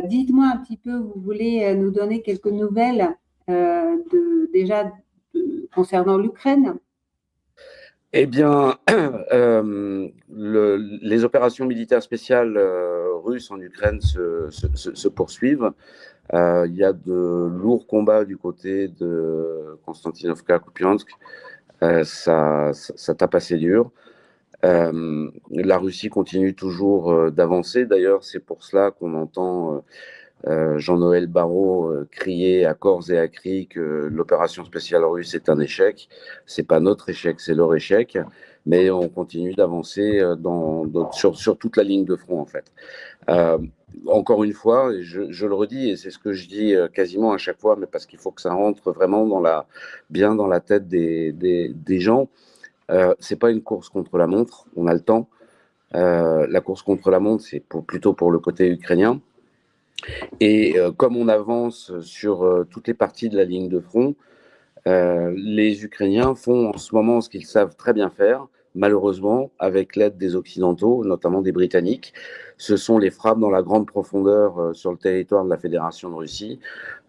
Dites-moi un petit peu, vous voulez nous donner quelques nouvelles déjà concernant l'Ukraine? Eh bien, les opérations militaires spéciales russes en Ukraine se poursuivent. Il y a de lourds combats du côté de Konstantinovka, Kupiansk. Ça tape assez dur. La Russie continue toujours d'avancer. D'ailleurs, c'est pour cela qu'on entend Jean-Noël Barrot crier à corps et à cri que l'opération spéciale russe est un échec. C'est pas notre échec, c'est leur échec. Mais on continue d'avancer sur toute la ligne de front, en fait. Euh, Encore une fois, je le redis, et c'est ce que je dis quasiment à chaque fois, mais parce qu'il faut que ça rentre vraiment bien dans la tête des gens. C'est pas une course contre la montre, on a le temps. La course contre la montre, c'est plutôt pour le côté ukrainien. Et comme on avance sur toutes les parties de la ligne de front, les Ukrainiens font en ce moment ce qu'ils savent très bien faire, malheureusement, avec l'aide des Occidentaux, notamment des Britanniques. Ce sont les frappes dans la grande profondeur sur le territoire de la Fédération de Russie,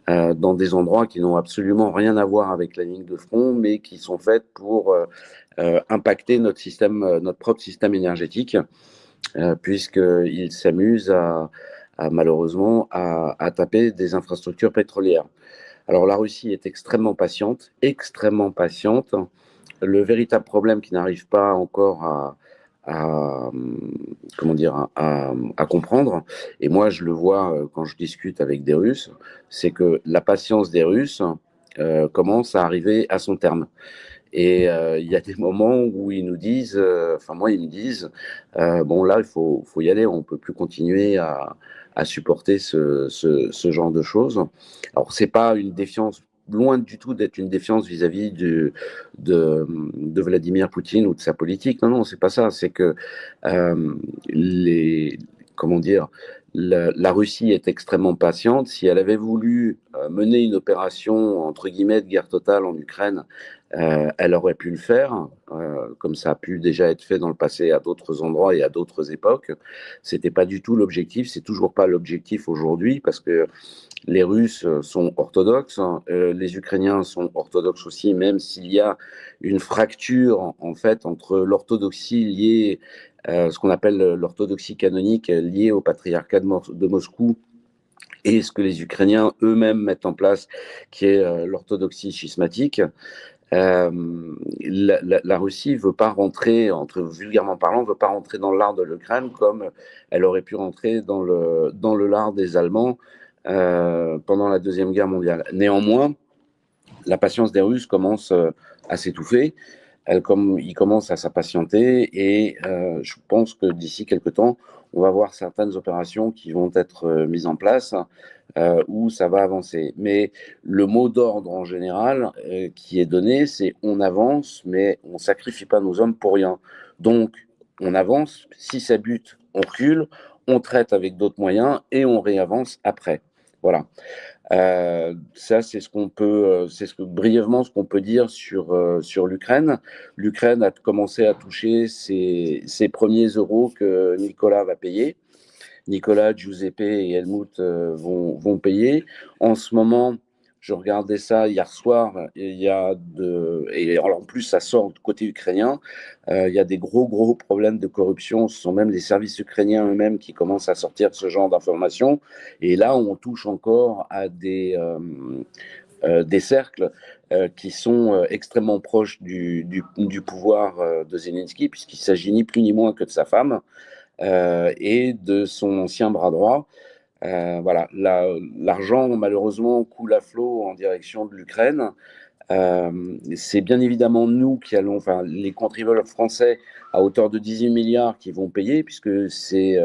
dans des endroits qui n'ont absolument rien à voir avec la ligne de front, mais qui sont faites pour impacter notre propre système énergétique, puisqu'ils s'amusent malheureusement à taper des infrastructures pétrolières. Alors la Russie est extrêmement patiente, extrêmement patiente. Le véritable problème qui n'arrive pas encore à, comment dire, à comprendre, et moi je le vois quand je discute avec des Russes, c'est que la patience des Russes commence à arriver à son terme. Et il y a des moments où ils nous disent, enfin moi ils me disent, bon là faut y aller, on peut plus continuer à supporter ce genre de choses. Alors c'est pas une défiance, loin du tout d'être une défiance vis-à-vis de Vladimir Poutine ou de sa politique. Non non c'est pas ça, c'est que euh, les comment dire, la Russie est extrêmement patiente. Si elle avait voulu mener une opération entre guillemets de guerre totale en Ukraine, elle aurait pu le faire, comme ça a pu déjà être fait dans le passé à d'autres endroits et à d'autres époques. C'était pas du tout l'objectif, c'est toujours pas l'objectif aujourd'hui parce que les Russes sont orthodoxes, hein, les Ukrainiens sont orthodoxes aussi, même s'il y a une fracture en fait entre l'orthodoxie liée, ce qu'on appelle l'orthodoxie canonique liée au patriarcat de Moscou et ce que les Ukrainiens eux-mêmes mettent en place, qui est l'orthodoxie schismatique. La Russie veut pas rentrer, vulgairement parlant, veut pas rentrer dans l'art de l'Ukraine comme elle aurait pu rentrer dans le lard des Allemands pendant la Deuxième Guerre mondiale. Néanmoins, la patience des Russes commence à s'étouffer. Ils commencent à s'impatienter et je pense que d'ici quelques temps, on va voir certaines opérations qui vont être mises en place où ça va avancer. Mais le mot d'ordre en général qui est donné, c'est on avance, mais on ne sacrifie pas nos hommes pour rien. Donc, on avance, si ça bute, on recule, on traite avec d'autres moyens et on réavance après. Voilà. Ça, c'est ce qu'on peut, brièvement ce qu'on peut dire sur l'Ukraine. L'Ukraine a commencé à toucher ses premiers euros que Nicolas va payer. Nicolas, Giuseppe et Helmut vont payer. En ce moment, je regardais ça hier soir, et en plus ça sort du côté ukrainien, il y a des gros problèmes de corruption, ce sont même les services ukrainiens eux-mêmes qui commencent à sortir ce genre d'informations, et là on touche encore à des cercles qui sont extrêmement proches du pouvoir de Zelensky, puisqu'il s'agit ni plus ni moins que de sa femme et de son ancien bras droit. Voilà, l'argent malheureusement coule à flot en direction de l'Ukraine. C'est bien évidemment nous qui allons, enfin les contribuables français à hauteur de 18 milliards qui vont payer, puisque c'est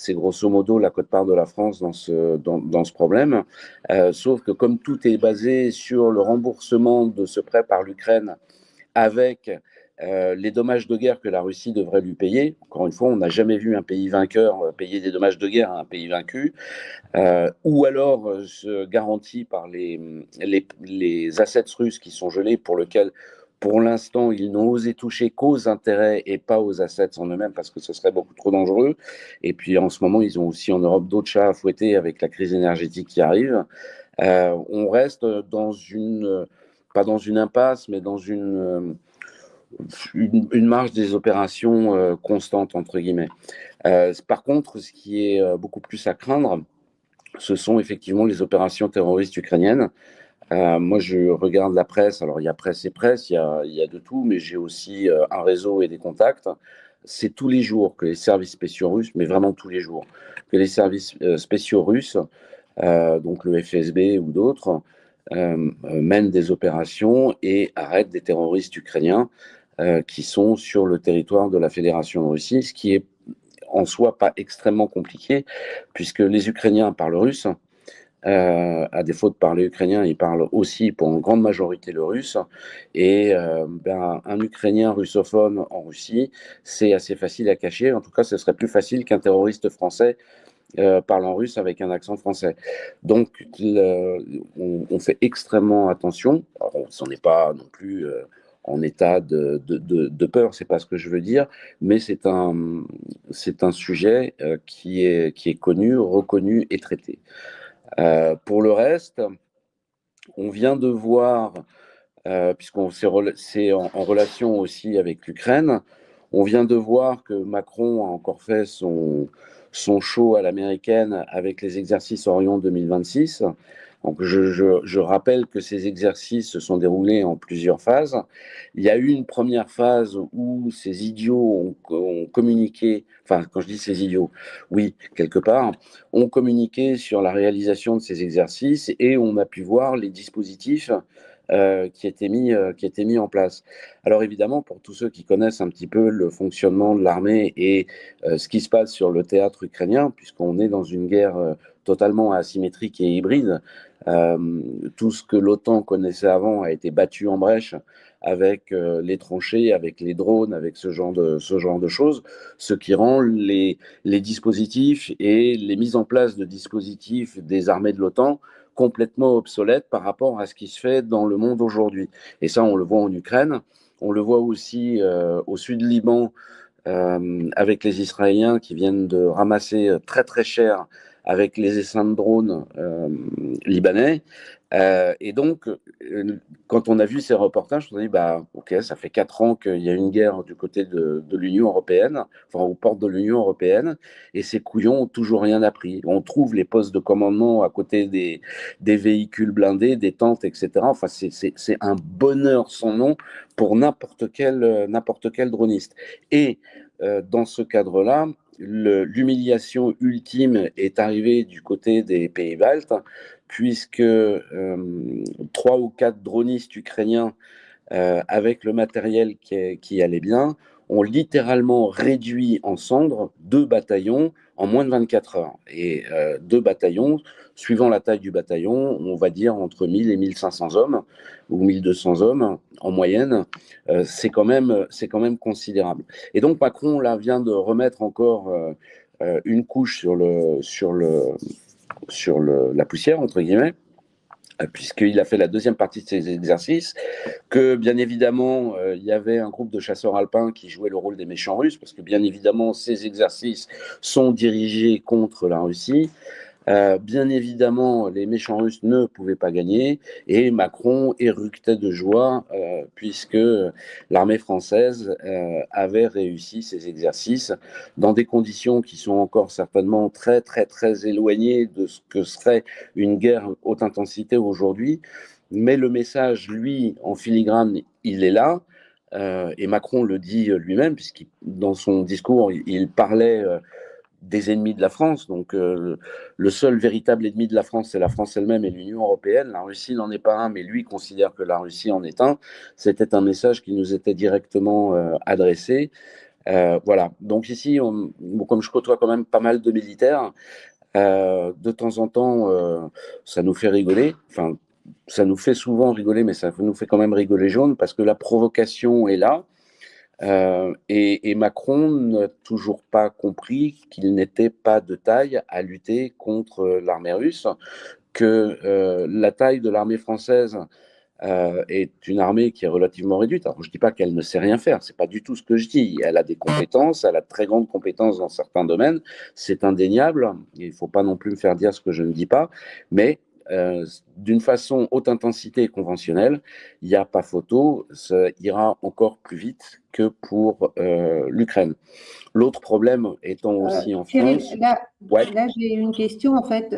grosso modo la quote-part de la France dans ce problème. Sauf que comme tout est basé sur le remboursement de ce prêt par l'Ukraine avec les dommages de guerre que la Russie devrait lui payer. Encore une fois, on n'a jamais vu un pays vainqueur payer des dommages de guerre à un pays vaincu, ou alors garanti par les assets russes qui sont gelés, pour lesquels Pour l'instant, ils n'ont osé toucher qu'aux intérêts et pas aux assets en eux-mêmes parce que ce serait beaucoup trop dangereux. Et puis en ce moment, ils ont aussi en Europe d'autres chats à fouetter avec la crise énergétique qui arrive. On reste dans pas dans une impasse, mais dans une marge des opérations constante, entre guillemets. Par contre, ce qui est beaucoup plus à craindre, ce sont effectivement les opérations terroristes ukrainiennes. Moi, je regarde la presse. Alors, il y a presse et presse, il y a de tout, mais j'ai aussi un réseau et des contacts. C'est tous les jours que les services spéciaux russes, mais vraiment tous les jours, que les services spéciaux russes, donc le FSB ou d'autres, mènent des opérations et arrêtent des terroristes ukrainiens qui sont sur le territoire de la Fédération de Russie, ce qui est en soi pas extrêmement compliqué, puisque les Ukrainiens parlent russe. À défaut de parler ukrainien, ils parlent aussi pour une grande majorité le russe. Et un Ukrainien russophone en Russie, c'est assez facile à cacher. En tout cas, ce serait plus facile qu'un terroriste français parlant russe avec un accent français. Donc, on fait extrêmement attention. Alors, on n'est pas non plus en état de peur, c'est pas ce que je veux dire, mais c'est un sujet qui est connu, reconnu et traité. Pour le reste, on vient de voir, puisqu'on c'est en relation aussi avec l'Ukraine, on vient de voir que Macron a encore fait son show à l'américaine avec les exercices Orion 2026. Donc je rappelle que ces exercices se sont déroulés en plusieurs phases. Il y a eu une première phase où ces idiots ont communiqué, enfin quand je dis ces idiots, oui, quelque part, ont communiqué sur la réalisation de ces exercices et on a pu voir les dispositifs qui étaient mis en place. Alors évidemment, pour tous ceux qui connaissent un petit peu le fonctionnement de l'armée et ce qui se passe sur le théâtre ukrainien, puisqu'on est dans une guerre totalement asymétrique et hybride, tout ce que l'OTAN connaissait avant a été battu en brèche avec les tranchées, avec les drones, avec ce genre de choses, ce qui rend les dispositifs et les mises en place de dispositifs des armées de l'OTAN complètement obsolètes par rapport à ce qui se fait dans le monde aujourd'hui. Et ça, on le voit en Ukraine, on le voit aussi au sud Liban avec les Israéliens qui viennent de ramasser très très cher avec les essaims de drones libanais. Et donc, quand on a vu ces reportages, on s'est dit, bah, ok, ça fait 4 ans qu'il y a une guerre du côté de l'Union européenne, enfin aux portes de l'Union européenne, et ces couillons ont toujours rien appris. On trouve les postes de commandement à côté des véhicules blindés, des tentes, etc. Enfin, c'est un bonheur sans nom pour n'importe quel droniste. Et dans ce cadre-là, l'humiliation ultime est arrivée du côté des pays baltes, puisque 3 ou 4 dronistes ukrainiens, avec le matériel qui allait bien, ont littéralement réduit en cendres 2 bataillons en moins de 24 heures. Et 2 bataillons, suivant la taille du bataillon, on va dire entre 1000 et 1500 hommes, ou 1200 hommes en moyenne, c'est quand même considérable. Et donc Macron, là, vient de remettre encore une couche sur la poussière, entre guillemets, puisqu'il a fait la deuxième partie de ses exercices, que bien évidemment, il y avait un groupe de chasseurs alpins qui jouait le rôle des méchants russes, parce que bien évidemment, ces exercices sont dirigés contre la Russie. Bien évidemment, les méchants russes ne pouvaient pas gagner et Macron éructait de joie puisque l'armée française avait réussi ces exercices dans des conditions qui sont encore certainement très, très, très éloignées de ce que serait une guerre haute intensité aujourd'hui. Mais le message, lui, en filigrane, il est là. Et Macron le dit lui-même, puisqu'il, dans son discours, il parlait des ennemis de la France. Donc, le seul véritable ennemi de la France, c'est la France elle-même et l'Union européenne. La Russie n'en est pas un, mais lui considère que la Russie en est un. C'était un message qui nous était directement adressé. Voilà. Donc ici, comme je côtoie quand même pas mal de militaires, de temps en temps, ça nous fait rigoler. Enfin, ça nous fait souvent rigoler, mais ça nous fait quand même rigoler jaune parce que la provocation est là. Et Macron n'a toujours pas compris qu'il n'était pas de taille à lutter contre l'armée russe, que la taille de l'armée française est une armée qui est relativement réduite. Alors, je ne dis pas qu'elle ne sait rien faire, c'est pas du tout ce que je dis. Elle a des compétences, elle a de très grandes compétences dans certains domaines, c'est indéniable. Il ne faut pas non plus me faire dire ce que je ne dis pas, mais d'une façon haute intensité et conventionnelle, il n'y a pas photo, ça ira encore plus vite que pour l'Ukraine. L'autre problème étant aussi en Cyril, France. là, Ouais. là j'ai une question en fait.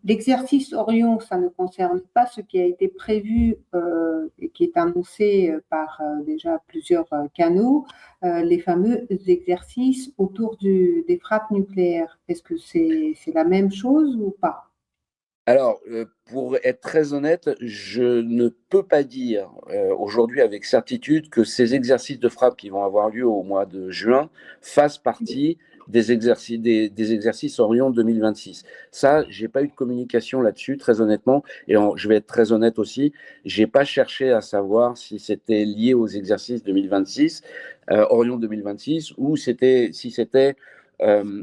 L'exercice Orion, ça ne concerne pas ce qui a été prévu et qui est annoncé par déjà plusieurs canaux, les fameux exercices autour des frappes nucléaires. Est-ce que c'est la même chose ou pas? Alors, pour être très honnête, je ne peux pas dire aujourd'hui avec certitude que ces exercices de frappe qui vont avoir lieu au mois de juin fassent partie des exercices Orion 2026. Ça, j'ai pas eu de communication là-dessus, très honnêtement, et je vais être très honnête aussi, j'ai pas cherché à savoir si c'était lié aux exercices 2026, Orion 2026, ou si c'était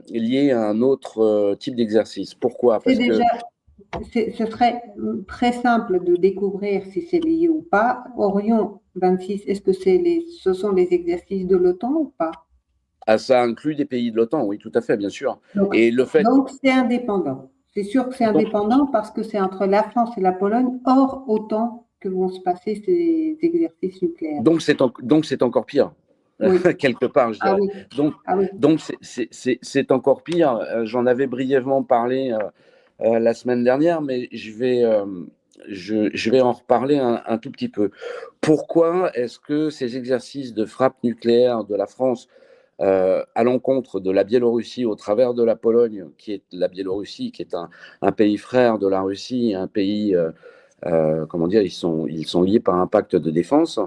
lié à un autre type d'exercice. Pourquoi? C'est Parce que déjà, ce serait très simple de découvrir si c'est lié ou pas. Orion 26, est-ce que ce sont les exercices de l'OTAN ou pas? ah, ça inclut des pays de l'OTAN, oui, tout à fait, bien sûr. Donc, Et le fait, donc c'est indépendant. C'est sûr que c'est donc, indépendant parce que c'est entre la France et la Pologne, hors OTAN, que vont se passer ces exercices nucléaires. donc c'est encore pire, Oui. quelque part, je Ah dirais. oui. Donc, Ah oui. donc c'est encore pire. J'en avais brièvement parlé la semaine dernière, mais je vais en reparler un tout petit peu. Pourquoi est-ce que ces exercices de frappe nucléaire de la France à l'encontre de la Biélorussie au travers de la Pologne, qui est la Biélorussie, qui est un pays frère de la Russie, un pays, comment dire, ils sont liés par un pacte de défense.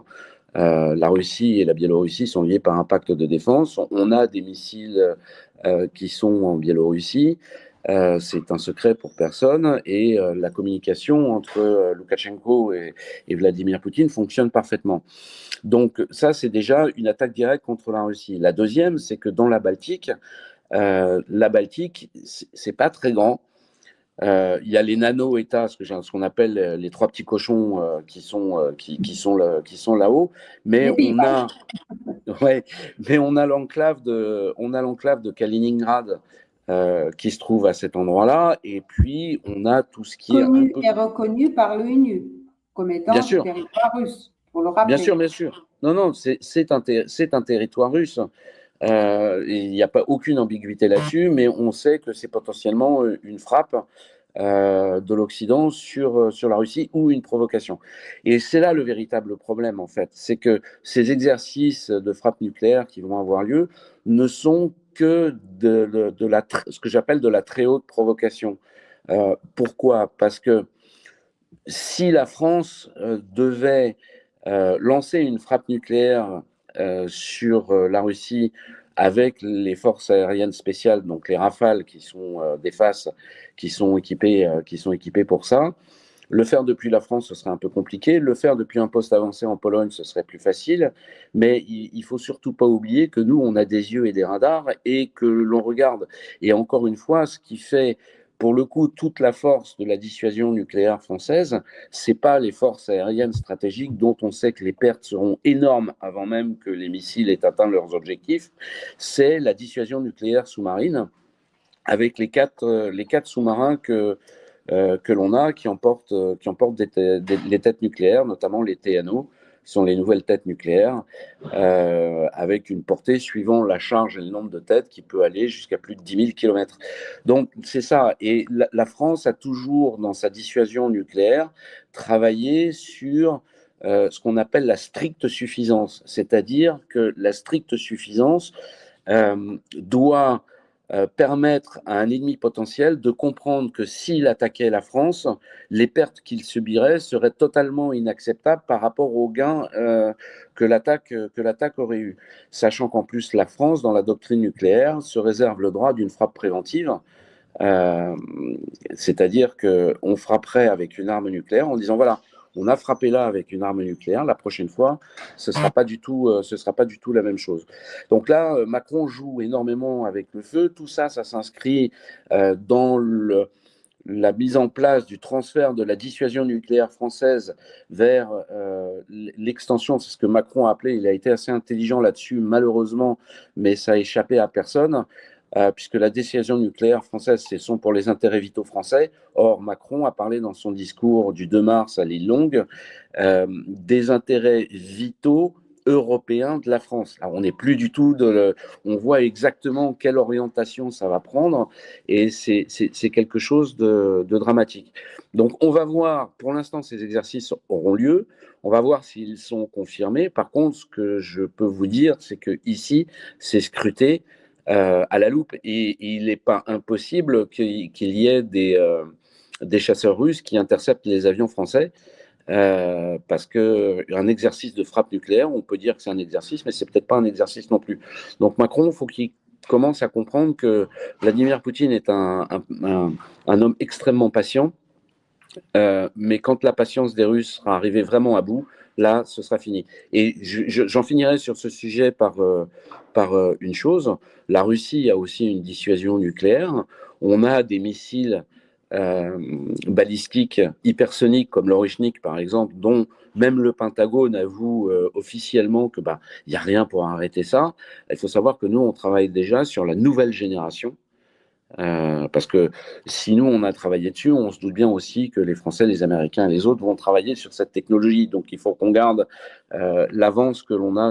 La Russie et la Biélorussie sont liés par un pacte de défense. On a des missiles qui sont en Biélorussie. C'est un secret pour personne et la communication entre Loukachenko et Vladimir Poutine fonctionne parfaitement. Donc ça, c'est déjà une attaque directe contre la Russie. La deuxième, c'est que dans la Baltique, c'est pas très grand. Il y a les nano-États, ce qu'on appelle les trois petits cochons qui sont là-haut, mais Les on Pays-Bas. a, ouais, mais on a l'enclave de Kaliningrad qui se trouve à cet endroit-là, et puis on a tout ce qui est un Connu peu, et reconnu par l'ONU comme bien étant du sûr, territoire russe, pour le bien sûr, rappeler. bien sûr. Non, non, c'est un territoire russe. Il n'y a pas aucune ambiguïté là-dessus, mais on sait que c'est potentiellement une frappe de l'Occident sur la Russie ou une provocation. Et c'est là le véritable problème, en fait. C'est que ces exercices de frappe nucléaire qui vont avoir lieu ne sont que ce que j'appelle de la très haute provocation. Pourquoi? Parce que si la France devait lancer une frappe nucléaire sur la Russie avec les forces aériennes spéciales, donc les Rafales, qui sont des FAS, qui sont équipés pour ça. Le faire depuis la France, ce serait un peu compliqué. Le faire depuis un poste avancé en Pologne, ce serait plus facile. Mais il faut surtout pas oublier que nous, on a des yeux et des radars et que l'on regarde. Et encore une fois, ce qui fait pour le coup, toute la force de la dissuasion nucléaire française, c'est pas les forces aériennes stratégiques dont on sait que les pertes seront énormes avant même que les missiles aient atteint leurs objectifs. C'est la dissuasion nucléaire sous-marine avec les quatre sous-marins que l'on a qui emportent les têtes nucléaires, notamment les TNO, qui sont les nouvelles têtes nucléaires, avec une portée suivant la charge et le nombre de têtes qui peut aller jusqu'à plus de 10 000 km. Donc c'est ça. Et la France a toujours, dans sa dissuasion nucléaire, travaillé sur ce qu'on appelle la stricte suffisance, c'est-à-dire que la stricte suffisance doit permettre à un ennemi potentiel de comprendre que s'il attaquait la France, les pertes qu'il subirait seraient totalement inacceptables par rapport aux gains que l'attaque aurait eu. Sachant qu'en plus, la France, dans la doctrine nucléaire, se réserve le droit d'une frappe préventive. Euh, C'est-à-dire qu'on frapperait avec une arme nucléaire en disant voilà, on a frappé là avec une arme nucléaire, la prochaine fois, ce ne sera pas du tout la même chose. Donc là, Macron joue énormément avec le feu. Tout ça, ça s'inscrit dans la mise en place du transfert de la dissuasion nucléaire française vers l'extension, c'est ce que Macron a appelé, il a été assez intelligent là-dessus, malheureusement, mais ça a échappé à personne, puisque la dissuasion nucléaire française, ce sont pour les intérêts vitaux français. Or, Macron a parlé dans son discours du 2 mars à l'île Longue des intérêts vitaux européen de la France. Alors, on n'est plus du tout on voit exactement quelle orientation ça va prendre et c'est quelque chose de dramatique. Donc, on va voir, pour l'instant, ces exercices auront lieu. On va voir s'ils sont confirmés. Par contre, ce que je peux vous dire, c'est que ici, c'est scruté à la loupe et il n'est pas impossible qu'il y ait des chasseurs russes qui interceptent les avions français. Parce qu'un exercice de frappe nucléaire, on peut dire que c'est un exercice, mais c'est peut-être pas un exercice non plus. Donc Macron, il faut qu'il commence à comprendre que Vladimir Poutine est un homme extrêmement patient, mais quand la patience des Russes sera arrivée vraiment à bout, là, ce sera fini. Et j'en finirai sur ce sujet par une chose. La Russie a aussi une dissuasion nucléaire. On a des missiles balistiques hypersoniques comme l'Orichnik, par exemple, dont même le Pentagone avoue officiellement que il n'y a rien pour arrêter ça. Il faut savoir que nous, on travaille déjà sur la nouvelle génération. Parce que si nous, on a travaillé dessus, on se doute bien aussi que les Français, les Américains et les autres vont travailler sur cette technologie. Donc, il faut qu'on garde l'avance que l'on a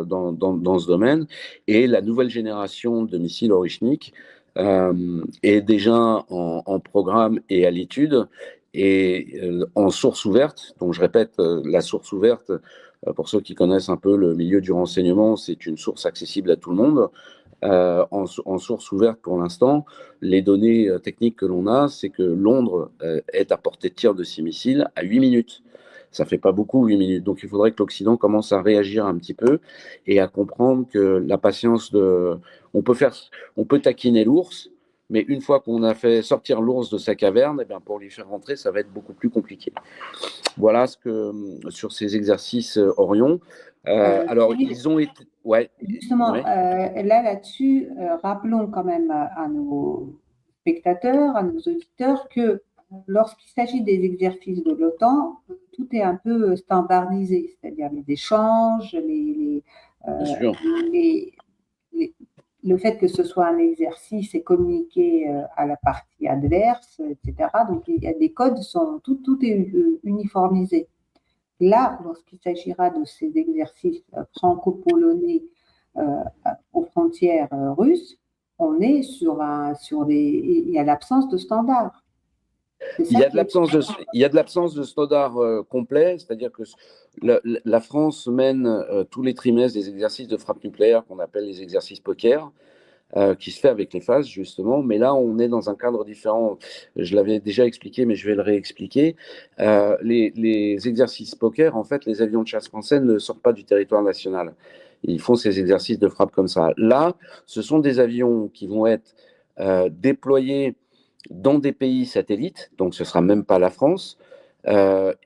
dans ce domaine. Et la nouvelle génération de missiles Orichnik est déjà en programme et à l'étude et en source ouverte. Donc, je répète, la source ouverte, pour ceux qui connaissent un peu le milieu du renseignement, c'est une source accessible à tout le monde. En source ouverte pour l'instant, les données techniques que l'on a, c'est que Londres est à portée de tir de ces missiles à 8 minutes. Ça fait pas beaucoup, 8 minutes. Donc il faudrait que l'Occident commence à réagir un petit peu et à comprendre que la patience on peut taquiner l'ours, mais une fois qu'on a fait sortir l'ours de sa caverne, pour lui faire rentrer, ça va être beaucoup plus compliqué. Voilà sur ces exercices Orion. Alors, ils ont été. Ouais. Justement, Ouais. là-dessus, rappelons quand même à nos spectateurs, à nos auditeurs, que lorsqu'il s'agit des exercices de l'OTAN, tout est un peu standardisé, c'est-à-dire les échanges, Bien sûr. le fait que ce soit un exercice est communiqué à la partie adverse, etc. Donc, il y a des codes, tout est uniformisé. Là, lorsqu'il s'agira de ces exercices franco-polonais aux frontières russes, on est il y a l'absence de standard. Il y a de l'absence de standard complet, c'est-à-dire que la France mène tous les trimestres des exercices de frappe nucléaire qu'on appelle les exercices poker. Qui se fait avec les phases, justement. Mais là, on est dans un cadre différent. Je l'avais déjà expliqué, mais je vais le réexpliquer. Les exercices poker, en fait, les avions de chasse français ne sortent pas du territoire national. Ils font ces exercices de frappe comme ça. Là, ce sont des avions qui vont être déployés dans des pays satellites, donc ce ne sera même pas la France.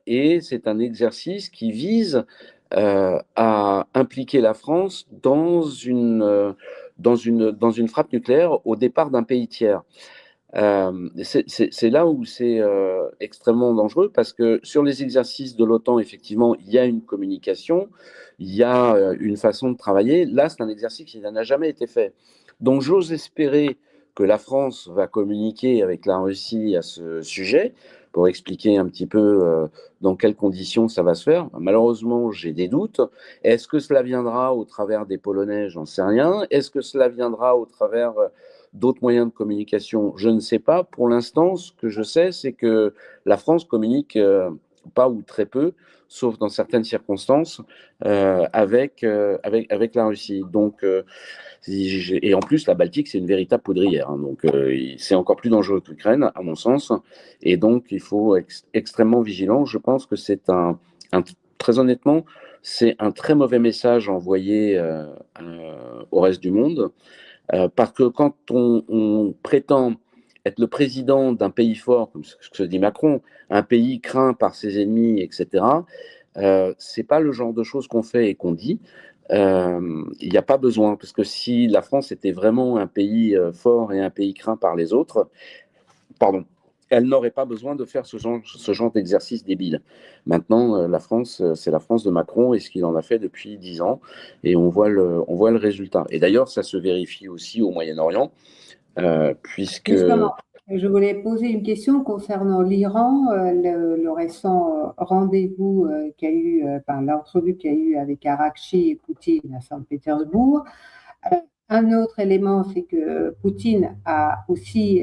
Et c'est un exercice qui vise à impliquer la France dans une frappe nucléaire au départ d'un pays tiers. C'est là où c'est extrêmement dangereux parce que sur les exercices de l'OTAN, effectivement, il y a une communication, il y a une façon de travailler. Là, c'est un exercice qui n'a jamais été fait. Donc, j'ose espérer que la France va communiquer avec la Russie à ce sujet pour expliquer un petit peu dans quelles conditions ça va se faire. Malheureusement, j'ai des doutes. Est-ce que cela viendra au travers des Polonais? J'en sais rien. Est-ce que cela viendra au travers d'autres moyens de communication? Je ne sais pas. Pour l'instant, ce que je sais, c'est que la France communique pas ou très peu, sauf dans certaines circonstances, avec la Russie. Donc, et en plus, la Baltique, c'est une véritable poudrière. Hein, donc, c'est encore plus dangereux que l'Ukraine, à mon sens. Et donc, il faut être extrêmement vigilant. Je pense que c'est très honnêtement, c'est un très mauvais message envoyé au reste du monde. Parce que quand on prétend être le président d'un pays fort, comme ce que dit Macron, un pays craint par ses ennemis, etc., c'est pas le genre de choses qu'on fait et qu'on dit. Il n'y a pas besoin, parce que si la France était vraiment un pays fort et un pays craint par les autres, pardon, elle n'aurait pas besoin de faire ce genre d'exercice débile. Maintenant, la France, c'est la France de Macron et ce qu'il en a fait depuis 10 ans. Et on voit le résultat. Et d'ailleurs, ça se vérifie aussi au Moyen-Orient, puisque… Justement, je voulais poser une question concernant l'Iran, le récent rendez-vous qu'il y a eu, enfin, l'entrevue qu'il y a eu avec Araqchi et Poutine à Saint-Pétersbourg. Un autre élément, c'est que Poutine a aussi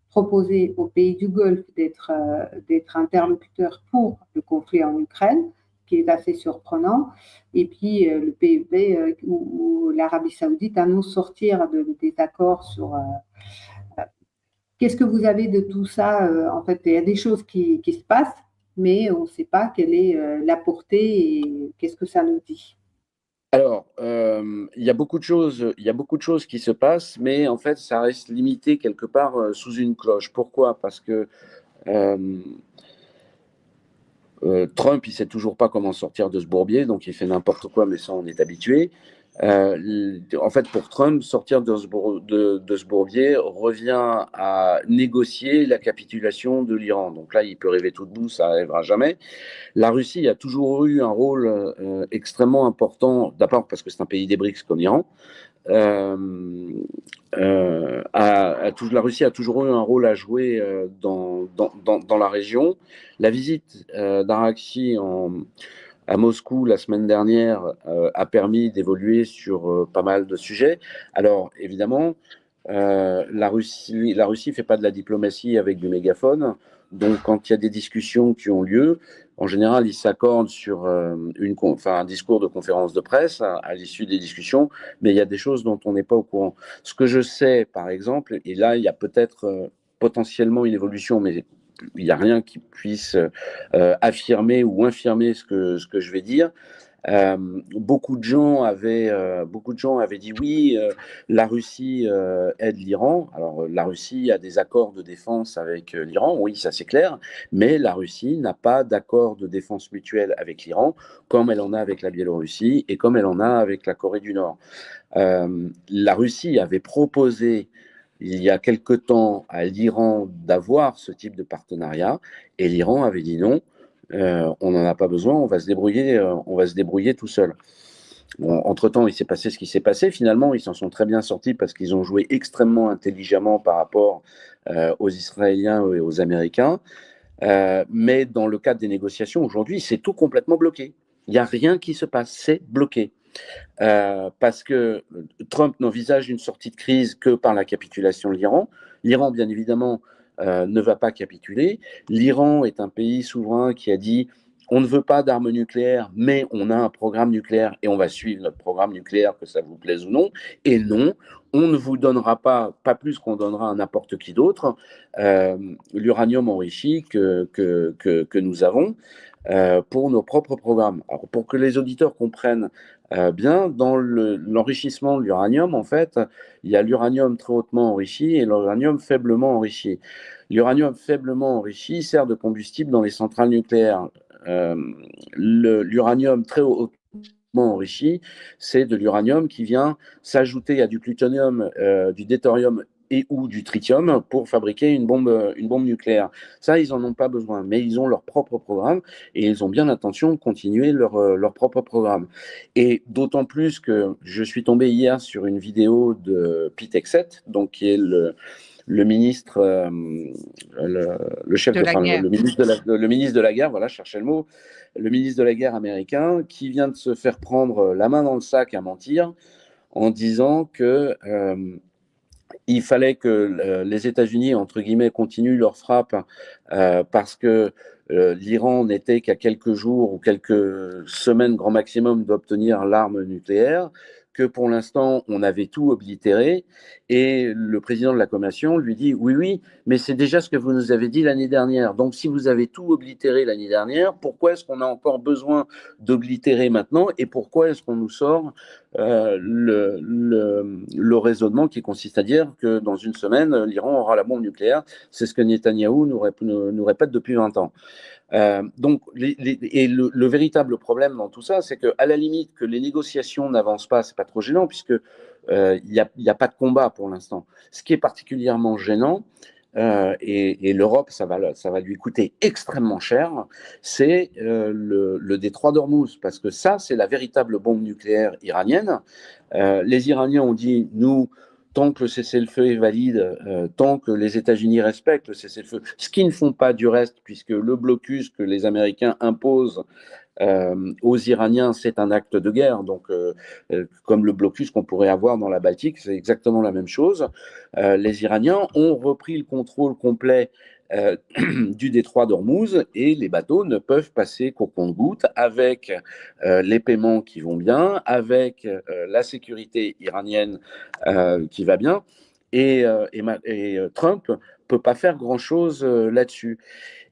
proposé aux pays du Golfe d'être interlocuteur pour le conflit en Ukraine, ce qui est assez surprenant. Et puis le PEP ou l'Arabie Saoudite annonce sortir des accords sur… qu'est-ce que vous avez de tout ça? En fait, il y a des choses qui se passent, mais on ne sait pas quelle est la portée et qu'est-ce que ça nous dit. Alors, il y a beaucoup de choses qui se passent, mais en fait, ça reste limité quelque part sous une cloche. Pourquoi? Parce que Trump, il ne sait toujours pas comment sortir de ce bourbier, donc il fait n'importe quoi, mais ça, on est habitué. En fait, pour Trump, sortir de ce bourbier revient à négocier la capitulation de l'Iran. Donc là, il peut rêver tout debout, ça n'arrivera jamais. La Russie a toujours eu un rôle extrêmement important, d'abord parce que c'est un pays des BRICS comme l'Iran. La Russie a toujours eu un rôle à jouer dans la région. La visite d'Araqchi à Moscou la semaine dernière a permis d'évoluer sur pas mal de sujets. Alors évidemment, la Russie ne fait pas de la diplomatie avec du mégaphone. Donc quand il y a des discussions qui ont lieu, en général, ils s'accordent sur un discours de conférence de presse à l'issue des discussions, mais il y a des choses dont on n'est pas au courant. Ce que je sais, par exemple, et là, il y a peut-être potentiellement une évolution, mais il n'y a rien qui puisse affirmer ou infirmer ce que je vais dire. Beaucoup de gens avaient dit oui, la Russie aide l'Iran. Alors la Russie a des accords de défense avec l'Iran, oui, ça c'est clair, mais la Russie n'a pas d'accord de défense mutuelle avec l'Iran, comme elle en a avec la Biélorussie et comme elle en a avec la Corée du Nord. La Russie avait proposé il y a quelque temps à l'Iran d'avoir ce type de partenariat et l'Iran avait dit non. On n'en a pas besoin, on va se débrouiller tout seul. Bon, entre-temps, il s'est passé ce qui s'est passé. Finalement, ils s'en sont très bien sortis parce qu'ils ont joué extrêmement intelligemment par rapport aux Israéliens et aux Américains. Mais dans le cadre des négociations, aujourd'hui, c'est tout complètement bloqué. Il n'y a rien qui se passe, c'est bloqué. Parce que Trump n'envisage une sortie de crise que par la capitulation de l'Iran. L'Iran, bien évidemment, ne va pas capituler. L'Iran est un pays souverain qui a dit on ne veut pas d'armes nucléaires, mais on a un programme nucléaire et on va suivre notre programme nucléaire, que ça vous plaise ou non. Et non, on ne vous donnera pas plus qu'on donnera à n'importe qui d'autre, l'uranium enrichi que nous avons pour nos propres programmes. Alors, pour que les auditeurs comprennent bien, dans l'enrichissement de l'uranium, en fait, il y a l'uranium très hautement enrichi et l'uranium faiblement enrichi. L'uranium faiblement enrichi sert de combustible dans les centrales nucléaires. L'uranium très hautement enrichi, c'est de l'uranium qui vient s'ajouter à du plutonium, du deutérium et ou du tritium pour fabriquer une bombe nucléaire. Ça, ils n'en ont pas besoin, mais ils ont leur propre programme et ils ont bien l'intention de continuer leur propre programme. Et d'autant plus que je suis tombé hier sur une vidéo de Pete Hegseth, donc qui est le ministre, le chef de la guerre. Le ministre de la guerre, voilà, je cherchais le mot, le ministre de la guerre américain, qui vient de se faire prendre la main dans le sac à mentir en disant que il fallait que les États-Unis, entre guillemets, continuent leur frappe parce que l'Iran n'était qu'à quelques jours ou quelques semaines grand maximum d'obtenir l'arme nucléaire, que pour l'instant, on avait tout oblitéré. Et le président de la Commission lui dit, oui, oui, mais c'est déjà ce que vous nous avez dit l'année dernière. Donc, si vous avez tout oblitéré l'année dernière, pourquoi est-ce qu'on a encore besoin d'oblitérer maintenant et pourquoi est-ce qu'on nous sort le raisonnement qui consiste à dire que dans une semaine, l'Iran aura la bombe nucléaire. C'est ce que Netanyahou nous répète depuis 20 ans. Donc, le véritable problème dans tout ça, c'est qu'à la limite, que les négociations n'avancent pas, c'est pas trop gênant, puisque il n'y a pas de combat pour l'instant. Ce qui est particulièrement gênant, et l'Europe, ça va lui coûter extrêmement cher, c'est le détroit d'Ormuz, parce que ça, c'est la véritable bombe nucléaire iranienne. Les Iraniens ont dit, nous, tant que le cessez-le-feu est valide, tant que les États-Unis respectent le cessez-le-feu, ce qu'ils ne font pas du reste, puisque le blocus que les Américains imposent aux Iraniens, c'est un acte de guerre. Donc, comme le blocus qu'on pourrait avoir dans la Baltique, c'est exactement la même chose. Les Iraniens ont repris le contrôle complet du détroit d'Ormuz et les bateaux ne peuvent passer qu'au compte-gouttes avec les paiements qui vont bien, avec la sécurité iranienne qui va bien. Et Trump ne peut pas faire grand-chose là-dessus.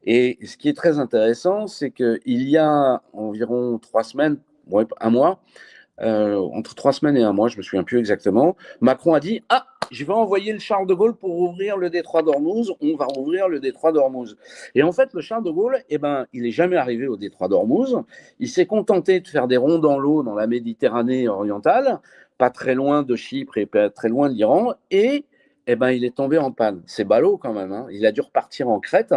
Et ce qui est très intéressant, c'est qu'il y a environ 3 semaines, ouais, un mois, entre 3 semaines et un mois, je me souviens plus exactement, Macron a dit: ah, je vais envoyer le Charles de Gaulle pour ouvrir le détroit d'Ormuz, on va ouvrir le détroit d'Ormuz. Et en fait, le Charles de Gaulle, eh ben, il n'est jamais arrivé au détroit d'Ormuz, il s'est contenté de faire des ronds dans l'eau dans la Méditerranée orientale, pas très loin de Chypre et pas très loin de l'Iran, et eh ben, il est tombé en panne. C'est ballot quand même, hein. Il a dû repartir en Crète,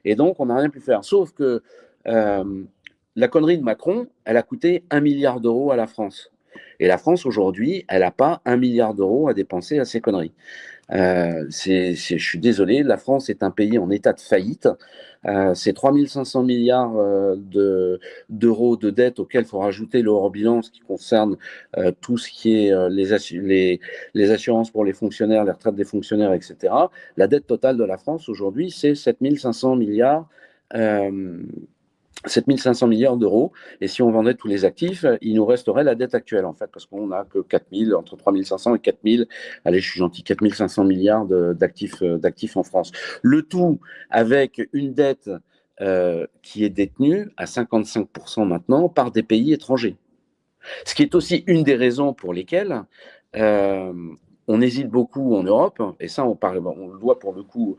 et donc on n'a rien pu faire. Sauf que la connerie de Macron, elle a coûté 1 milliard d'euros à la France. Et la France, aujourd'hui, elle n'a pas 1 milliard d'euros à dépenser à ces conneries. Je suis désolé, la France est un pays en état de faillite. C'est 3 500 milliards d'euros de dette auxquels il faut rajouter le hors-bilan, ce qui concerne tout ce qui est les assurances pour les fonctionnaires, les retraites des fonctionnaires, etc. La dette totale de la France aujourd'hui, c'est 7 500 milliards. 7 500 milliards d'euros. Et si on vendait tous les actifs, il nous resterait la dette actuelle, en fait, parce qu'on n'a que 4 000, entre 3 500 et 4 000, allez, je suis gentil, 4 500 milliards d'actifs en France. Le tout avec une dette qui est détenue à 55% maintenant par des pays étrangers. Ce qui est aussi une des raisons pour lesquelles on hésite beaucoup en Europe, et ça, on le doit pour le coup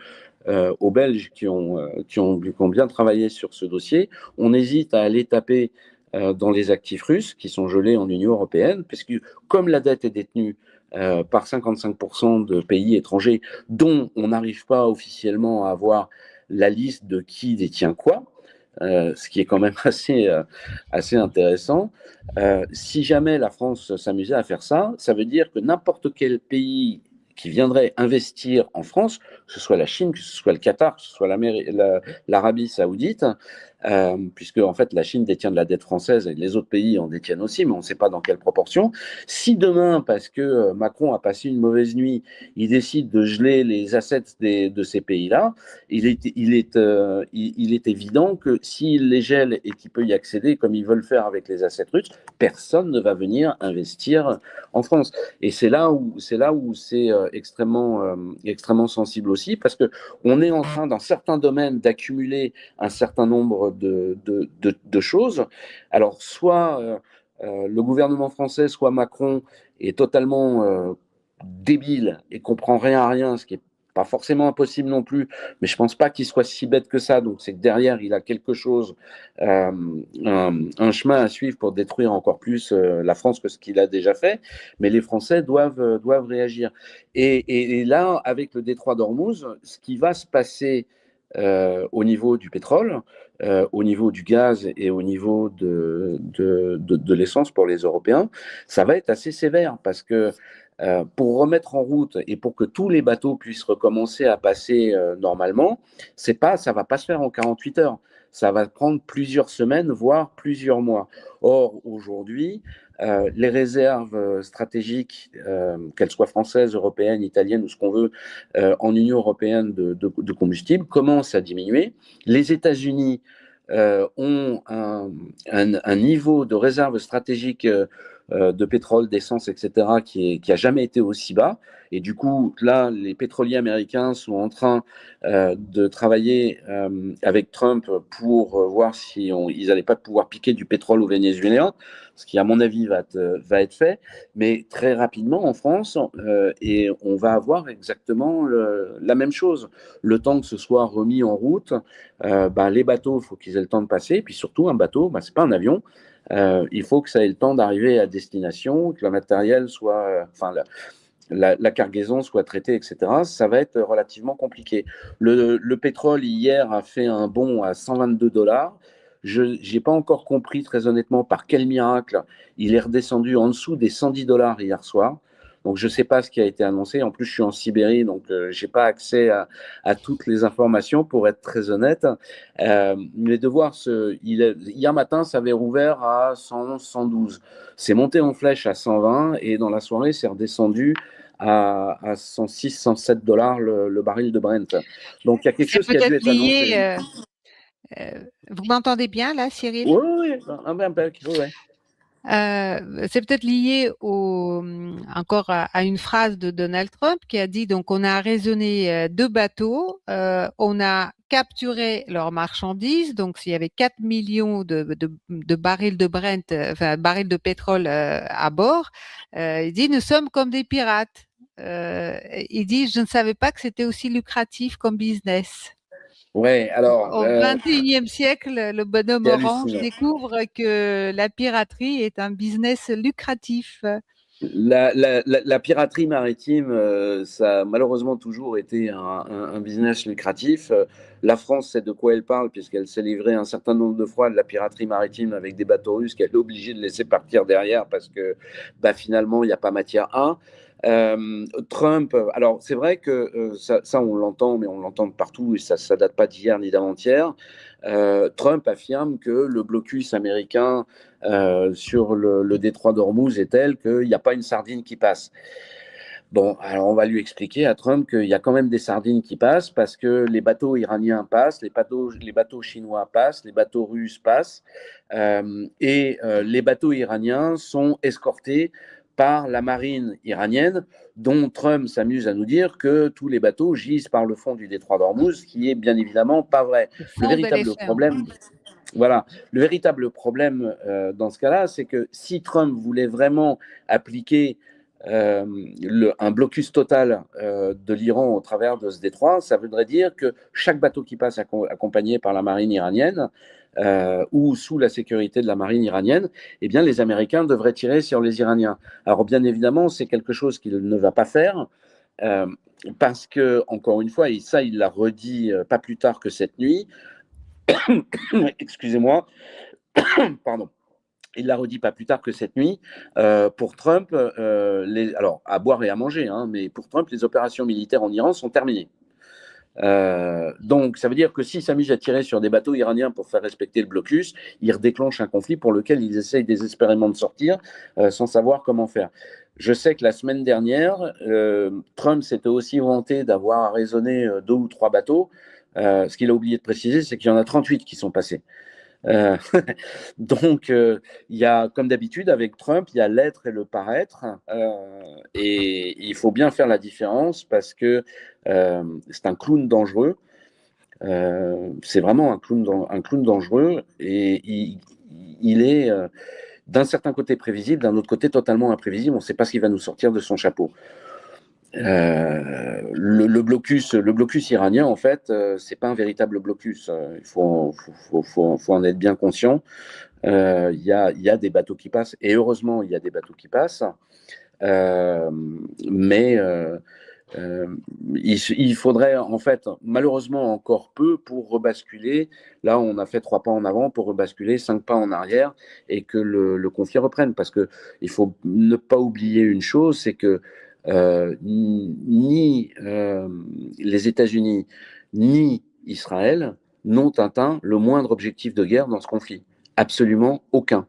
aux Belges qui ont bien travaillé sur ce dossier. On hésite à aller taper dans les actifs russes qui sont gelés en Union européenne, puisque comme la dette est détenue par 55% de pays étrangers dont on n'arrive pas officiellement à avoir la liste de qui détient quoi, ce qui est quand même assez intéressant. Si jamais la France s'amusait à faire ça, ça veut dire que n'importe quel pays qui viendrait investir en France, que ce soit la Chine, que ce soit le Qatar, que ce soit l'Arabie Saoudite, puisque en fait la Chine détient de la dette française et les autres pays en détiennent aussi, mais on ne sait pas dans quelle proportion. Si demain, parce que Macron a passé une mauvaise nuit, il décide de geler les assets de ces pays-là, il est évident que s'il les gèle et qu'il peut y accéder, comme ils veulent faire avec les assets russes, personne ne va venir investir en France. Et c'est là où c'est extrêmement sensible aussi, parce qu'on est en train, dans certains domaines, d'accumuler un certain nombre de choses. Alors, soit le gouvernement français, soit Macron est totalement débile et comprend rien à rien, ce qui est pas forcément impossible non plus, mais je pense pas qu'il soit si bête que ça. Donc c'est que derrière, il a quelque chose, un chemin à suivre pour détruire encore plus la France que ce qu'il a déjà fait. Mais les Français doivent réagir. Et là, avec le détroit d'Ormuz, ce qui va se passer au niveau du pétrole, au niveau du gaz et au niveau de l'essence pour les Européens, ça va être assez sévère parce que pour remettre en route et pour que tous les bateaux puissent recommencer à passer normalement, ça va pas se faire en 48 heures. Ça va prendre plusieurs semaines, voire plusieurs mois. Or, aujourd'hui, les réserves stratégiques, qu'elles soient françaises, européennes, italiennes ou ce qu'on veut, en Union européenne de combustible, commencent à diminuer. Les États-Unis ont un niveau de réserve stratégique de pétrole, d'essence, etc., qui a jamais été aussi bas. Et du coup, là, les pétroliers américains sont en train de travailler avec Trump pour voir si ils n'allaient pas pouvoir piquer du pétrole aux Vénézuéliens, ce qui, à mon avis, va être fait. Mais très rapidement, en France, et on va avoir exactement la même chose. Le temps que ce soit remis en route, les bateaux, il faut qu'ils aient le temps de passer. Et puis surtout, un bateau, ce n'est pas un avion. Il faut que ça ait le temps d'arriver à destination, que le matériel soit, la cargaison soit traitée, etc., ça va être relativement compliqué. Le pétrole, hier, a fait un bond à 122 dollars. Je n'ai pas encore compris, très honnêtement, par quel miracle il est redescendu en dessous des 110 dollars hier soir. Donc, je ne sais pas ce qui a été annoncé. En plus, je suis en Sibérie, donc je n'ai pas accès à toutes les informations, pour être très honnête. Mais de voir hier matin, ça avait rouvert à 111, 112. C'est monté en flèche à 120 et dans la soirée, c'est redescendu à 106, 107 dollars le baril de Brent. Donc, il y a quelque C'est chose qui a dû peut-être être annoncé. lié. Vous m'entendez bien là, Cyril? Oui, oui, oui. C'est peut-être lié encore à une phrase de Donald Trump qui a dit, donc on a arraisonné 2 bateaux, on a capturé leurs marchandises, donc s'il y avait 4 millions de barils de Brent, enfin barils de pétrole à bord, il dit nous sommes comme des pirates. Il dit je ne savais pas que c'était aussi lucratif comme business. Ouais, alors, Au XXIe siècle, le bonhomme c'est orange hallucinant. découvre que la piraterie est un business lucratif. La piraterie maritime, ça a malheureusement toujours été un business lucratif. La France sait de quoi elle parle, puisqu'elle s'est livrée un certain nombre de fois de la piraterie maritime avec des bateaux russes qu'elle est obligée de laisser partir derrière parce que bah, finalement, il n'y a pas matière à. Trump, alors c'est vrai que ça, on l'entend, mais on l'entend de partout et ça ne date pas d'hier ni d'avant-hier. Trump affirme que le blocus américain sur le détroit d'Ormuz est tel qu'il n'y a pas une sardine qui passe. Bon, alors on va lui expliquer à Trump qu'il y a quand même des sardines qui passent parce que les bateaux iraniens passent, les bateaux chinois passent, les bateaux russes passent, les bateaux iraniens sont escortés par la marine iranienne, dont Trump s'amuse à nous dire que tous les bateaux gisent par le fond du détroit d'Ormuz, ce qui est bien évidemment pas vrai. Au Le fond de véritable l'océan. problème, voilà, le véritable problème dans ce cas-là, c'est que si Trump voulait vraiment appliquer un blocus total de l'Iran au travers de ce détroit, ça voudrait dire que chaque bateau qui passe accompagné par la marine iranienne ou sous la sécurité de la marine iranienne, eh bien, les Américains devraient tirer sur les Iraniens. Alors, bien évidemment, c'est quelque chose qu'il ne va pas faire. Parce que, encore une fois, et ça, il l'a redit pas plus tard que cette nuit, excusez-moi, pardon. Il l'a redit pas plus tard que cette nuit. Pour Trump, alors à boire et à manger, hein, mais pour Trump, les opérations militaires en Iran sont terminées. Donc, ça veut dire que s'ils s'amusent à tirer sur des bateaux iraniens pour faire respecter le blocus, ils redéclenchent un conflit pour lequel ils essayent désespérément de sortir sans savoir comment faire. Je sais que la semaine dernière, Trump s'était aussi vanté d'avoir arraisonné 2 ou 3 bateaux. Ce qu'il a oublié de préciser, c'est qu'il y en a 38 qui sont passés. Euh, donc, il y a, comme d'habitude, avec Trump, il y a l'être et le paraître. Et il faut bien faire la différence parce que c'est un clown dangereux. C'est vraiment un clown dangereux et il est d'un certain côté prévisible, d'un autre côté totalement imprévisible. On ne sait pas ce qu'il va nous sortir de son chapeau. Le blocus iranien, en fait, c'est pas un véritable blocus. Il faut en être bien conscient. Il y a des bateaux qui passent, et heureusement, il y a des bateaux qui passent. Mais il faudrait, en fait, malheureusement, encore peu pour rebasculer. Là, on a fait 3 pas en avant pour rebasculer 5 pas en arrière et que le conflit reprenne. Parce qu'il faut ne pas oublier une chose, c'est que ni les États-Unis ni Israël n'ont atteint le moindre objectif de guerre dans ce conflit. Absolument aucun.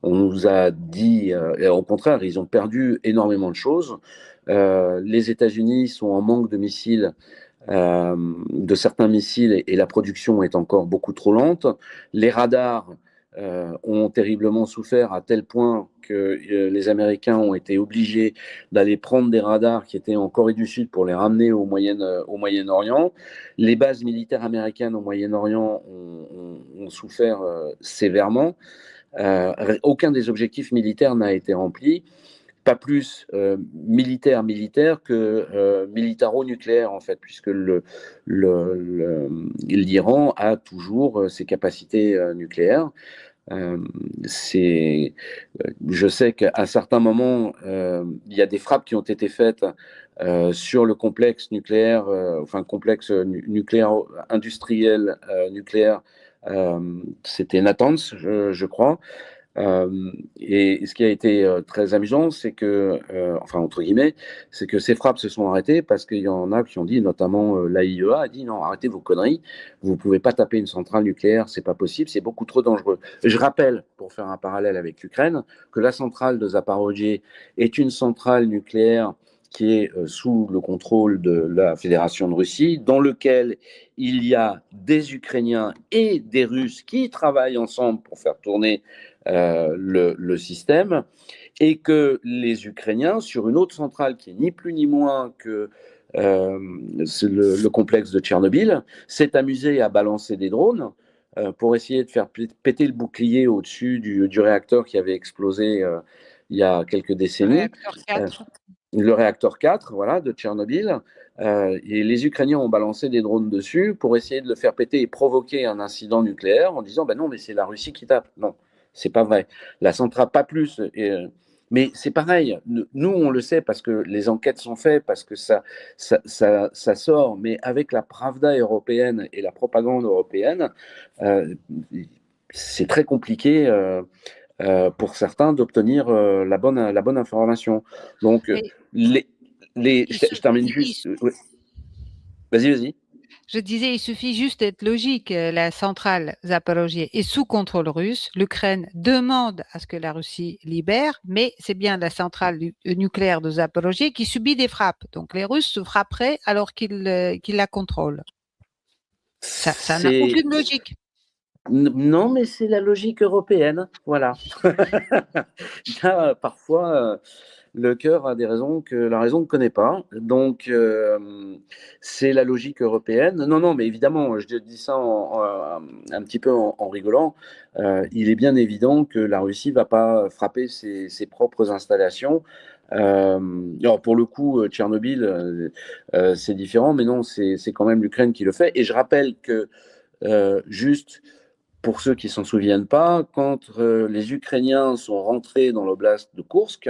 On nous a dit, et au contraire, ils ont perdu énormément de choses. Les États-Unis sont en manque de missiles, de certains missiles, et la production est encore beaucoup trop lente. Les radars ont terriblement souffert à tel point que les Américains ont été obligés d'aller prendre des radars qui étaient en Corée du Sud pour les ramener au Moyen-Orient. Les bases militaires américaines au Moyen-Orient ont souffert sévèrement. Aucun des objectifs militaires n'a été rempli, pas plus militaire que militaro-nucléaire, en fait, puisque l'Iran a toujours ses capacités nucléaires. Je sais qu'à certains moments, il y a des frappes qui ont été faites sur le complexe nucléaire, complexe nucléaire industriel nucléaire. C'était Natanz, je crois. Et ce qui a été très amusant, c'est que, entre guillemets, c'est que ces frappes se sont arrêtées parce qu'il y en a qui ont dit, notamment l'AIEA a dit non, arrêtez vos conneries, vous ne pouvez pas taper une centrale nucléaire, c'est pas possible, c'est beaucoup trop dangereux. Je rappelle, pour faire un parallèle avec l'Ukraine, que la centrale de Zaporozhye est une centrale nucléaire qui est sous le contrôle de la Fédération de Russie, dans lequel il y a des Ukrainiens et des Russes qui travaillent ensemble pour faire tourner le système, et que les Ukrainiens, sur une autre centrale qui est ni plus ni moins que le complexe de Tchernobyl, s'est amusé à balancer des drones pour essayer de faire péter le bouclier au-dessus du réacteur qui avait explosé il y a quelques décennies. Le réacteur 4, voilà, de Tchernobyl. Et les Ukrainiens ont balancé des drones dessus pour essayer de le faire péter et provoquer un incident nucléaire en disant non, mais c'est la Russie qui tape. Non, c'est pas vrai. La centrale, pas plus. Mais c'est pareil. Nous, on le sait parce que les enquêtes sont faites, parce que ça sort. Mais avec la Pravda européenne et la propagande européenne, c'est très compliqué. Pour certains d'obtenir la bonne information. Donc, je termine juste. Oui. Vas-y. Je disais, il suffit juste d'être logique. La centrale Zaporozhye est sous contrôle russe. L'Ukraine demande à ce que la Russie libère, mais c'est bien la centrale nucléaire de Zaporozhye qui subit des frappes. Donc, les Russes se frapperaient alors qu'ils la contrôlent. Ça n'a aucune logique. Non, mais c'est la logique européenne, voilà. Là, parfois, le cœur a des raisons que la raison ne connaît pas. Donc, c'est la logique européenne. Non, mais évidemment, je dis ça un petit peu en rigolant. Il est bien évident que la Russie ne va pas frapper ses propres installations. Alors pour le coup, Tchernobyl, c'est différent, mais non, c'est quand même l'Ukraine qui le fait. Et je rappelle que, juste pour ceux qui ne s'en souviennent pas, quand les Ukrainiens sont rentrés dans l'oblast de Koursk,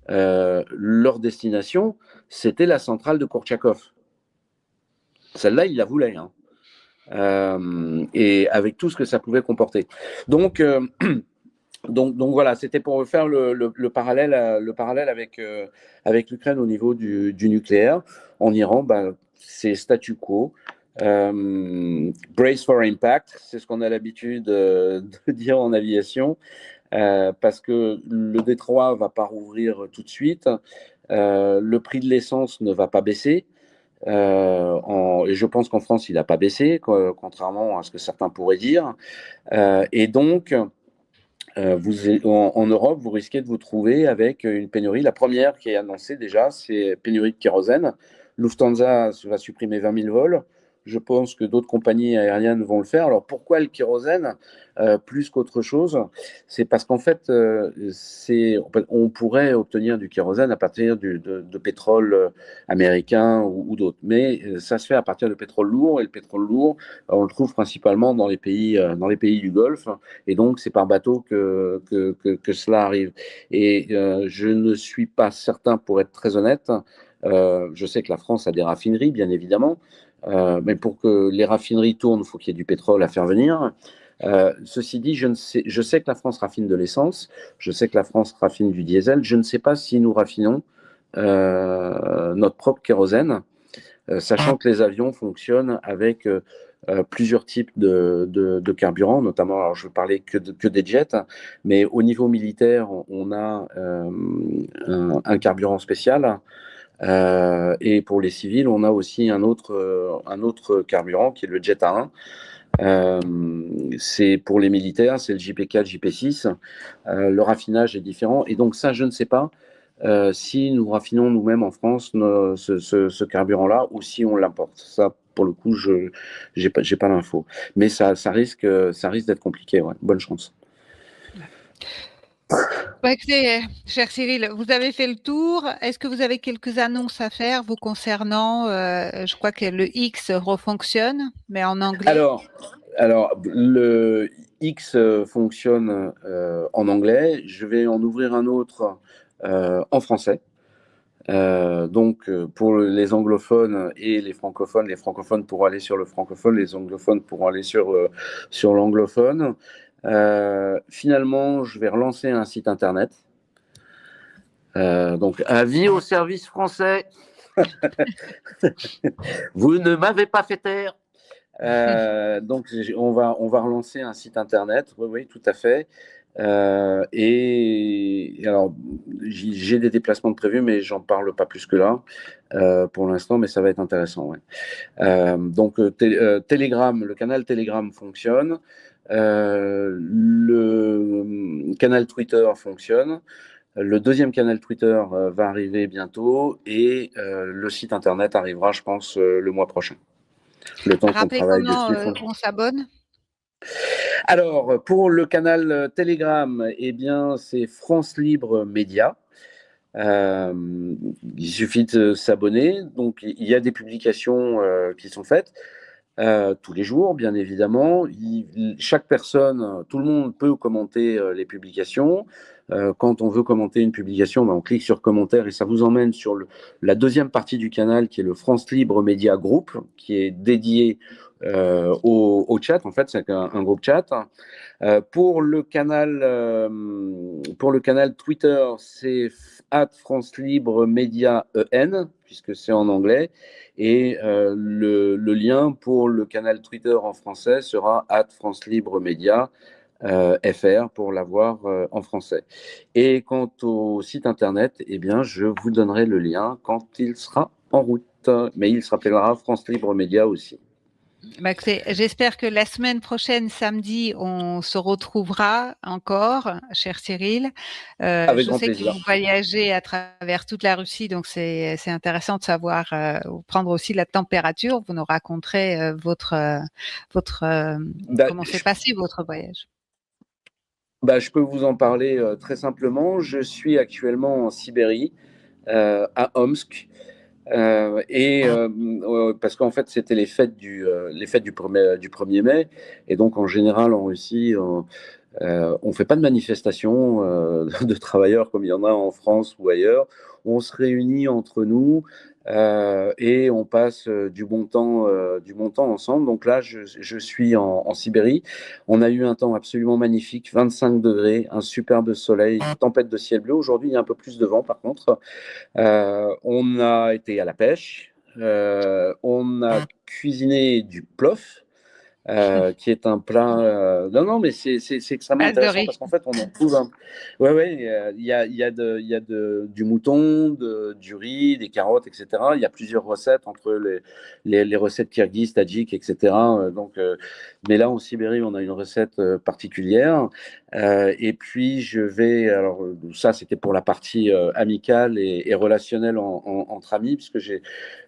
leur destination, c'était la centrale de Kourtchakov. Celle-là, ils la voulaient. Et avec tout ce que ça pouvait comporter. Donc voilà, c'était pour faire le parallèle avec l'Ukraine au niveau du nucléaire. En Iran, c'est statu quo. Brace for impact, c'est ce qu'on a l'habitude de dire en aviation, parce que le détroit ne va pas rouvrir tout de suite, le prix de l'essence ne va pas baisser, et je pense qu'en France, il n'a pas baissé, contrairement à ce que certains pourraient dire, et donc, en Europe, vous risquez de vous trouver avec une pénurie. La première qui est annoncée déjà, c'est pénurie de kérosène. Lufthansa va supprimer 20 000 vols. Je pense que d'autres compagnies aériennes vont le faire. Alors pourquoi le kérosène plus qu'autre chose? C'est parce qu'en fait, on pourrait obtenir du kérosène à partir de pétrole américain ou d'autres. Mais ça se fait à partir de pétrole lourd. Et le pétrole lourd, on le trouve principalement dans les pays du Golfe. Et donc, c'est par bateau que cela arrive. Et je ne suis pas certain, pour être très honnête, je sais que la France a des raffineries, bien évidemment, mais pour que les raffineries tournent, il faut qu'il y ait du pétrole à faire venir. Ceci dit, je sais que la France raffine de l'essence, je sais que la France raffine du diesel, je ne sais pas si nous raffinons notre propre kérosène, sachant que les avions fonctionnent avec plusieurs types de carburants, notamment, alors je ne parlais que des jets, mais au niveau militaire, on a un carburant spécial. Et pour les civils, on a aussi un autre carburant qui est le Jet A1. C'est pour les militaires, c'est le JP4, JP6. Le raffinage est différent. Et donc ça, je ne sais pas si nous raffinons nous-mêmes en France ce carburant-là ou si on l'importe. Ça, pour le coup, je n'ai pas l'info. Mais ça risque d'être compliqué. Ouais. Bonne chance. Écoutez, cher Cyril, vous avez fait le tour. Est-ce que vous avez quelques annonces à faire vous concernant je crois que le X refonctionne, mais en anglais. Alors, le X fonctionne en anglais. Je vais en ouvrir un autre en français. Donc, pour les anglophones et les francophones pourront aller sur le francophone, les anglophones pourront aller sur l'anglophone. Finalement, je vais relancer un site internet. Donc, avis au service français. Vous ne m'avez pas fait taire. Donc, on va relancer un site internet. Oui, tout à fait. Et alors, j'ai des déplacements de prévus, mais j'en parle pas plus que là pour l'instant, mais ça va être intéressant. Ouais. Donc, Telegram, le canal Telegram fonctionne. Le canal Twitter fonctionne. Le deuxième canal Twitter va arriver bientôt et le site internet arrivera, je pense, le mois prochain. Le temps qu'on travaille dessus. On s'abonne? Alors, pour le canal Telegram, eh bien, c'est France Libre Média. Il suffit de s'abonner. Donc, il y a des publications qui sont faites tous les jours, bien évidemment. Chaque personne, tout le monde peut commenter les publications. Quand on veut commenter une publication, on clique sur commentaire et ça vous emmène sur la deuxième partie du canal qui est le France Libre Média Group, qui est dédié au chat. En fait, c'est un groupe chat. Pour le canal Twitter, c'est @France Libre Média EN, puisque c'est en anglais. Et le lien pour le canal Twitter en français sera @France Libre Média FR pour l'avoir en français. Et quant au site internet, eh bien, je vous donnerai le lien quand il sera en route. Mais il s'appellera France Libre Média aussi. J'espère que la semaine prochaine, samedi, on se retrouvera encore, cher Cyril. Avec grand sais plaisir. que vous voyagez à travers toute la Russie, donc c'est intéressant de savoir, prendre aussi la température. Vous nous raconterez comment s'est passé votre voyage. Je peux vous en parler très simplement. Je suis actuellement en Sibérie, à Omsk. Parce qu'en fait c'était les fêtes du 1er mai, et donc en général en Russie on fait pas de manifestation de travailleurs comme il y en a en France ou ailleurs. On se réunit entre nous et on passe du bon temps ensemble. Donc là, je suis en Sibérie. On a eu un temps absolument magnifique, 25 degrés, un superbe soleil, tempête de ciel bleu. Aujourd'hui, il y a un peu plus de vent par contre. On a été à la pêche. On a cuisiné du plof. Qui est un plat. Non, mais c'est extrêmement intéressant parce qu'en fait, on en trouve un. Ouais, il y a du mouton, du riz, des carottes, etc. Il y a plusieurs recettes entre les recettes kirghizes, tadjiks, etc. Mais là, en Sibérie, on a une recette particulière. Et puis, je vais. Alors, ça, c'était pour la partie amicale et relationnelle entre amis, puisque j'ai.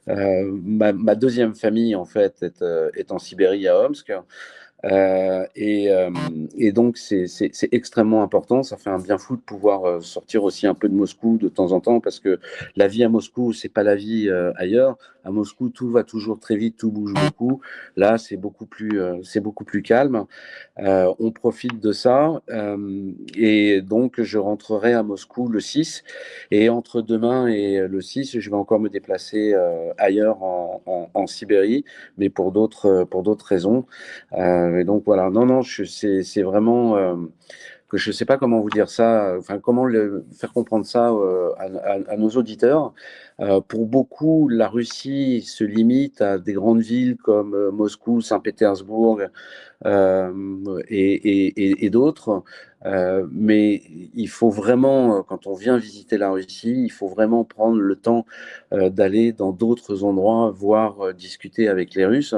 Ma deuxième famille, en fait, est en Sibérie, à Omsk. Et donc, c'est extrêmement important. Ça fait un bien fou de pouvoir sortir aussi un peu de Moscou de temps en temps, parce que la vie à Moscou, c'est pas la vie ailleurs. À Moscou, tout va toujours très vite, tout bouge beaucoup. Là, c'est beaucoup plus calme. On profite de ça. Et donc, je rentrerai à Moscou le 6. Et entre demain et le 6, je vais encore me déplacer ailleurs en Sibérie, mais pour d'autres raisons. Et donc voilà, non, c'est vraiment que je ne sais pas comment vous dire ça, enfin comment faire comprendre ça à nos auditeurs. Pour beaucoup, la Russie se limite à des grandes villes comme Moscou, Saint-Pétersbourg et d'autres. Mais il faut vraiment, quand on vient visiter la Russie, il faut vraiment prendre le temps d'aller dans d'autres endroits, voire discuter avec les Russes.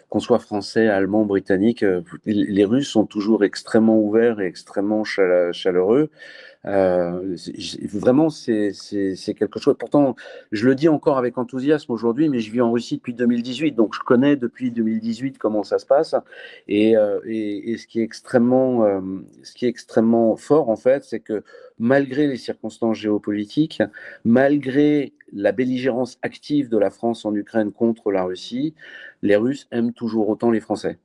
Qu'on soit français, allemand, britannique, les Russes sont toujours extrêmement ouverts et extrêmement chaleureux. Vraiment, c'est quelque chose. Pourtant, je le dis encore avec enthousiasme aujourd'hui, mais je vis en Russie depuis 2018, donc je connais depuis 2018 comment ça se passe. Et ce qui est extrêmement fort, en fait, c'est que malgré les circonstances géopolitiques, malgré la belligérance active de la France en Ukraine contre la Russie, les Russes aiment toujours autant les Français.